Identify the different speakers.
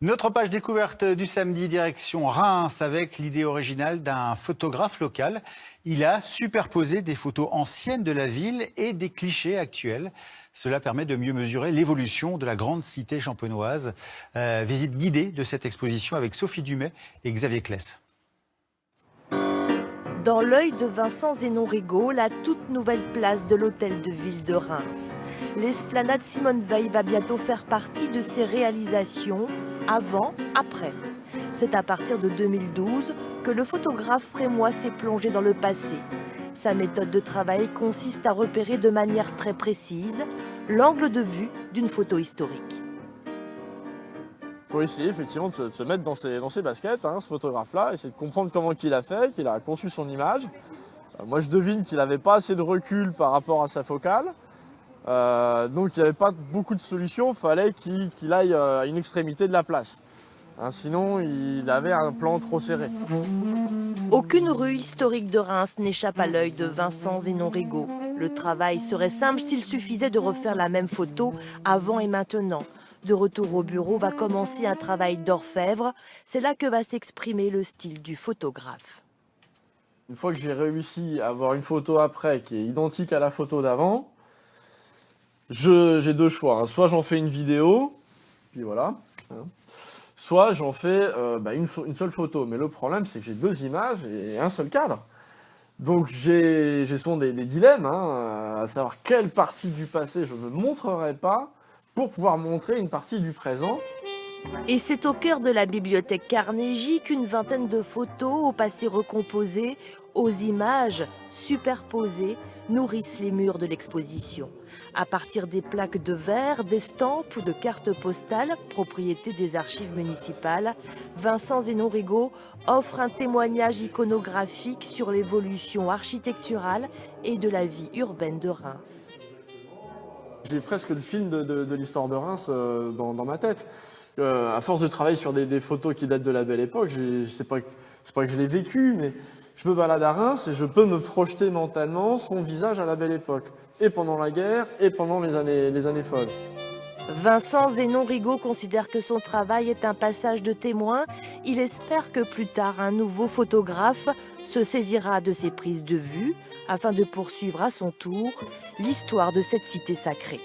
Speaker 1: Notre page découverte du samedi, direction Reims, avec l'idée originale d'un photographe local. Il a superposé des photos anciennes de la ville et des clichés actuels. Cela permet de mieux mesurer l'évolution de la grande cité champenoise. Visite guidée de cette exposition avec Sophie Dumais et Xavier Kless.
Speaker 2: Dans l'œil de Vincent Zénon-Rigaud, la toute nouvelle place de l'hôtel de ville de Reims. L'esplanade Simone Veil va bientôt faire partie de ses réalisations, avant, après. C'est à partir de 2012 que le photographe frémois s'est plongé dans le passé. Sa méthode de travail consiste à repérer de manière très précise l'angle de vue d'une photo historique.
Speaker 3: Il faut essayer effectivement de se mettre dans ses baskets, ce photographe-là, essayer de comprendre comment il a fait, qu'il a conçu son image. Moi je devine qu'il n'avait pas assez de recul par rapport à sa focale, donc il n'y avait pas beaucoup de solutions, il fallait qu'il aille à une extrémité de la place. Sinon il avait un plan trop serré.
Speaker 2: Aucune rue historique de Reims n'échappe à l'œil de Vincent Zénon-Rigaud. Le travail serait simple s'il suffisait de refaire la même photo avant et maintenant. De retour au bureau va commencer un travail d'orfèvre. C'est là que va s'exprimer le style du photographe.
Speaker 3: Une fois que j'ai réussi à avoir une photo après qui est identique à la photo d'avant, j'ai deux choix. Soit j'en fais une vidéo, puis voilà. Soit j'en fais une seule photo. Mais le problème, c'est que j'ai deux images et un seul cadre. Donc j'ai souvent des dilemmes, à savoir quelle partie du passé je ne montrerai pas pour pouvoir montrer une partie du présent.
Speaker 2: Et c'est au cœur de la bibliothèque Carnegie qu'une vingtaine de photos au passé recomposé, aux images superposées, nourrissent les murs de l'exposition. À partir des plaques de verre, d'estampes ou de cartes postales, propriété des archives municipales, Vincent Zénon-Rigaud offre un témoignage iconographique sur l'évolution architecturale et de la vie urbaine de Reims.
Speaker 3: J'ai presque le film de l'histoire de Reims dans ma tête. À force de travailler sur des photos qui datent de la belle époque, c'est pas que je l'ai vécu, mais je me balade à Reims et je peux me projeter mentalement son visage à la belle époque. Et pendant la guerre, et pendant les années folles.
Speaker 2: Vincent Zénon-Rigaud considère que son travail est un passage de témoin. Il espère que plus tard, un nouveau photographe se saisira de ses prises de vue afin de poursuivre à son tour l'histoire de cette cité sacrée.